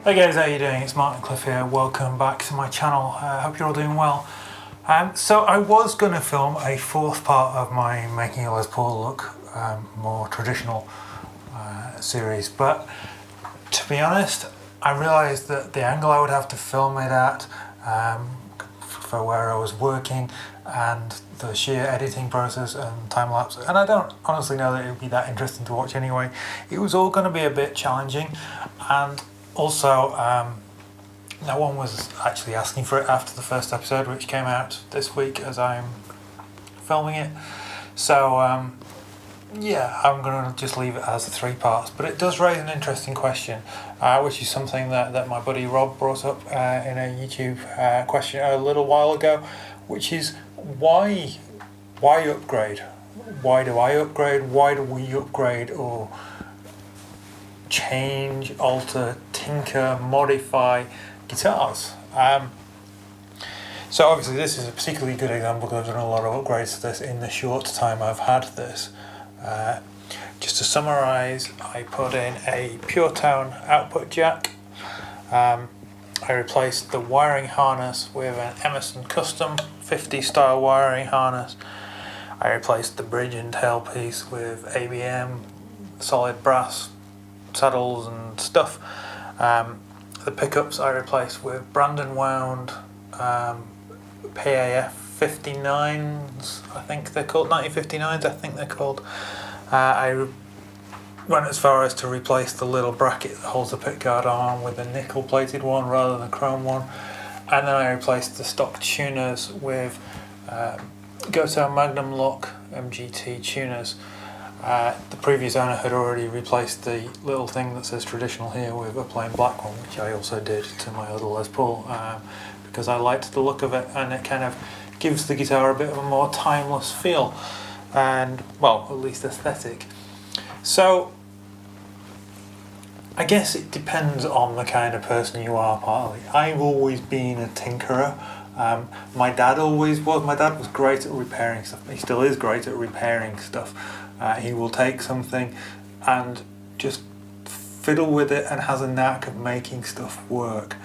Hey guys, how you doing? It's Martin Cliffe here. Welcome back to my channel. I hope you're all doing well. So I was going to film a fourth part of my Making a Les Paul Look more traditional series, but to be honest, I realised that the angle I would have to film it at for where I was working and the sheer editing process and time lapse, and I don't honestly know that it would be that interesting to watch anyway. It was all going to be a bit challenging, and also no one was actually asking for it after the first episode, which came out this week as I'm filming it. So yeah, I'm going to just leave it as 3 parts, but it does raise an interesting question, which is something that my buddy Rob brought up in a YouTube question a little while ago, which is why upgrade? Why do I upgrade? Why do we upgrade or change, alter, tinker, modify guitars? So obviously this is a particularly good example because I've done a lot of upgrades to this in the short time I've had this. Just to summarise, I put in a pure tone output jack. I replaced the wiring harness with an Emerson Custom 50 style wiring harness. I replaced the bridge and tailpiece with ABM solid brass saddles and stuff. The pickups I replaced with Brandon wound PAF 59s, I think they're called, 1959s I think they're called. I went as far as to replace the little bracket that holds the pickguard on with a nickel plated one rather than a chrome one, and then I replaced the stock tuners with Gotoh Magnum Lock MGT tuners. The previous owner had already replaced the little thing that says traditional here with a plain black one, which I also did to my other Les Paul because I liked the look of it, and it kind of gives the guitar a bit of a more timeless feel and, well, at least aesthetic. So I guess it depends on the kind of person you are partly. I've always been a tinkerer. My dad always was. My dad was great at repairing stuff. He still is great at repairing stuff. He will take something and just fiddle with it and has a knack of making stuff work.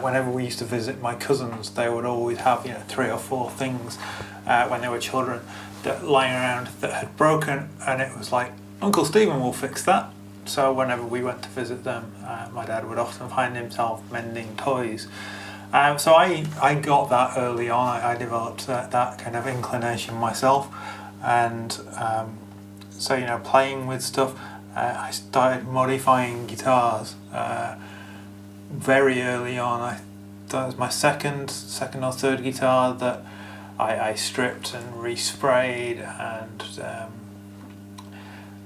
Whenever we used to visit my cousins, they would always have 3 or 4 things when they were children that lying around that had broken, and it was like, Uncle Stephen will fix that. So whenever we went to visit them, my dad would often find himself mending toys. So I got that early on. I developed that kind of inclination myself, and so playing with stuff. I started modifying guitars very early on. That was my second or third guitar that I stripped and resprayed, and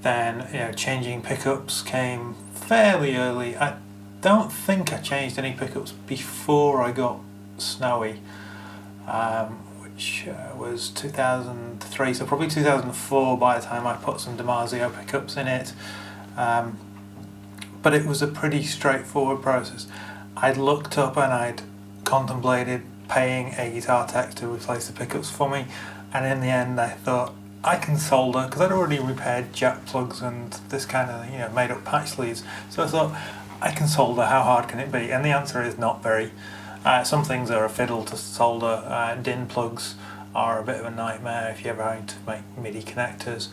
then changing pickups came fairly early. I don't think I changed any pickups before I got Snowy, which was 2003, so probably 2004 by the time I put some DiMarzio pickups in it. But it was a pretty straightforward process. I'd looked up and I'd contemplated paying a guitar tech to replace the pickups for me, and in the end I thought, I can solder, because I'd already repaired jack plugs and this kind of made up patch sleeves, so I thought, I can solder, how hard can it be? And the answer is not very. Some things are a fiddle to solder. DIN plugs are a bit of a nightmare if you're ever having to make MIDI connectors.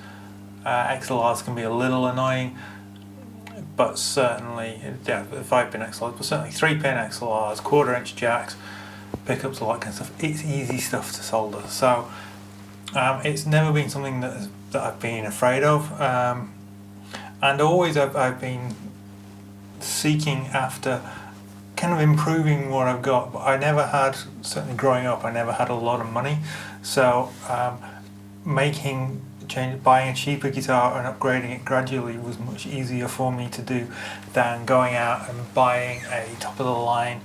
XLRs can be a little annoying, but certainly, 5-pin XLRs, but certainly 3-pin XLRs, 1/4-inch jacks, pickups, all that kind of stuff. It's easy stuff to solder. So it's never been something that I've been afraid of, and always I've been seeking after kind of improving what I've got, but I never had, certainly growing up, I never had a lot of money, so buying a cheaper guitar and upgrading it gradually was much easier for me to do than going out and buying a top of the line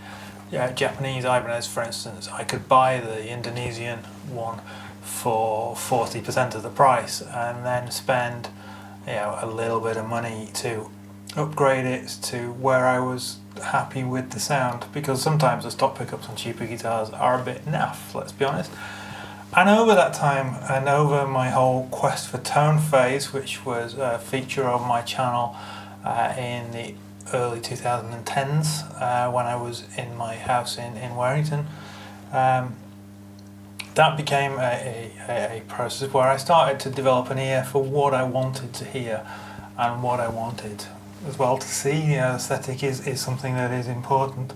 Japanese Ibanez, for instance. I could buy the Indonesian one for 40% of the price and then spend a little bit of money to upgrade it to where I was happy with the sound, because sometimes the stock pickups on cheaper guitars are a bit naff, let's be honest. And over that time, and over my whole quest for tone phase, which was a feature of my channel in the early 2010s when I was in my house in Warrington. That became a process where I started to develop an ear for what I wanted to hear and what I wanted as well to see. You know, aesthetic is something that is important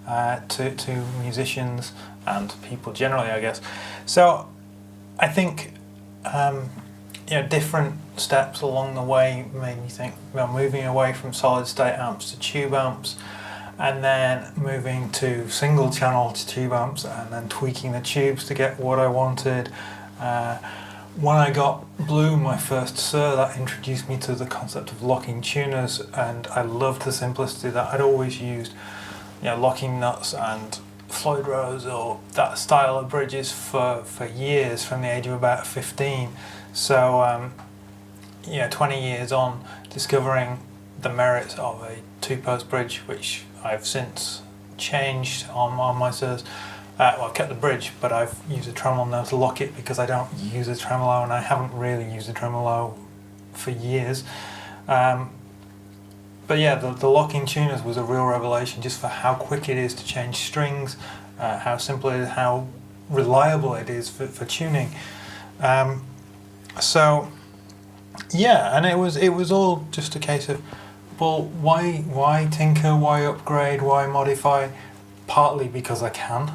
to musicians and people generally, I guess. So I think different steps along the way made me think, moving away from solid state amps to tube amps, and then moving to single channel to tube amps, and then tweaking the tubes to get what I wanted. When I got Blue, my first Sir, that introduced me to the concept of locking tuners, and I loved the simplicity that I'd always used, locking nuts and Floyd Rose or that style of bridges for years, from the age of about 15. So 20 years on, discovering the merits of a two-post bridge, which I've since changed on my Sirs. I kept the bridge, but I've used a tremolo now to lock it because I don't use a tremolo, and I haven't really used a tremolo for years. But yeah, the locking tuners was a real revelation, just for how quick it is to change strings, how simple it is, how reliable it is for tuning. So yeah, and it was all just a case of, well, why tinker, why upgrade, why modify? Partly because I can,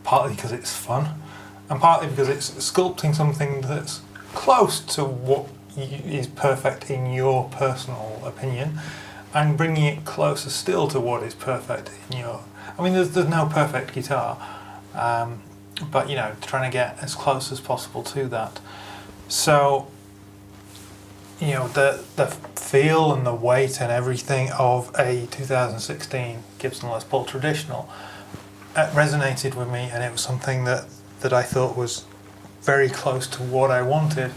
partly because it's fun, and partly because it's sculpting something that's close to what is perfect in your personal opinion, and bringing it closer still to what is perfect in your... I mean, there's no perfect guitar, but trying to get as close as possible to that. So the feel and the weight and everything of a 2016 Gibson Les Paul Traditional resonated with me, and it was something that I thought was very close to what I wanted,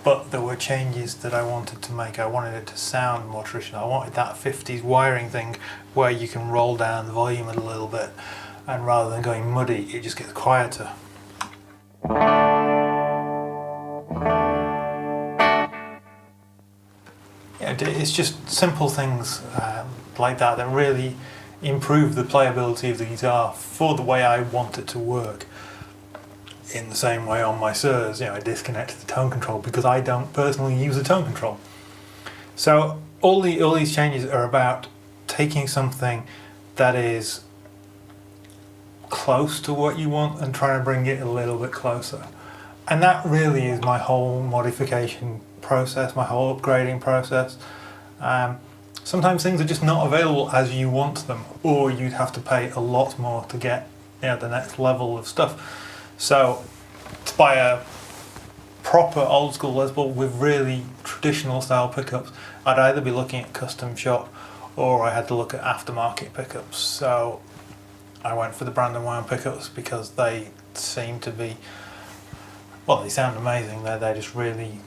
but there were changes that I wanted to make. I wanted it to sound more traditional. I wanted that 50s wiring thing where you can roll down the volume a little bit, and rather than going muddy, it just gets quieter. It's just simple things like that that really improve the playability of the guitar for the way I want it to work. In the same way on my Sirs, I disconnected the tone control because I don't personally use a tone control. So all these changes are about taking something that is close to what you want and trying to bring it a little bit closer. And that really is my whole modification process, my whole upgrading process. Sometimes things are just not available as you want them, or you'd have to pay a lot more to get the next level of stuff. So to buy a proper old school Les Paul with really traditional style pickups, I'd either be looking at custom shop or I had to look at aftermarket pickups. So I went for the Brandon Wound pickups because they seem to be, well, they sound amazing. They're just really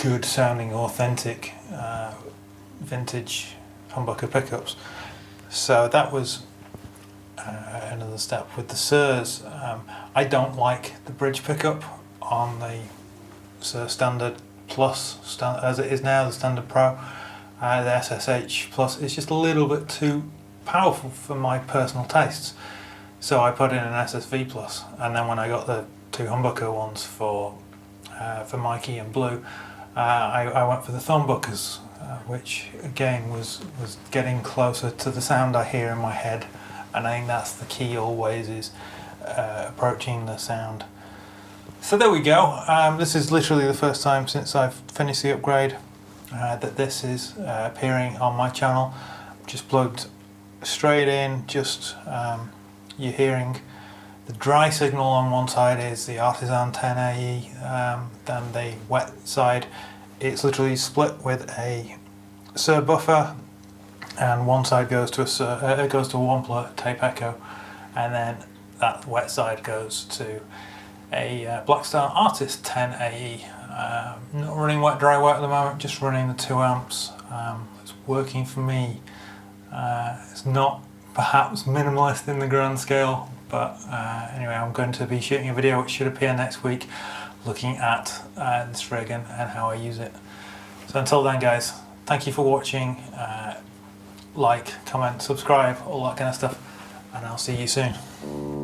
good sounding, authentic, vintage humbucker pickups. So that was another step. With the Sirs, I don't like the bridge pickup on the Sir Standard Plus, as it is now, the Standard Pro. The SSH Plus is just a little bit too powerful for my personal tastes. So I put in an SSV Plus, and then when I got the two humbucker ones for Mikey and Blue, I went for the Thornbuckers, which again was getting closer to the sound I hear in my head, and I think that's the key always, is approaching the sound. So there we go. This is literally the first time since I've finished the upgrade that this is appearing on my channel. Just plugged straight in, just you're hearing the dry signal on one side is the Artisan 10AE, then the wet side, it's literally split with a Sir buffer, and one side goes to a Wampler tape echo, and then that wet side goes to a Blackstar Artist 10AE. Not running wet dry wet at the moment, just running the 2 amps. It's working for me. It's not perhaps minimalist in the grand scale, but anyway, I'm going to be shooting a video which should appear next week looking at this rig and how I use it. So until then guys, thank you for watching. like, comment, subscribe, all that kind of stuff, and I'll see you soon.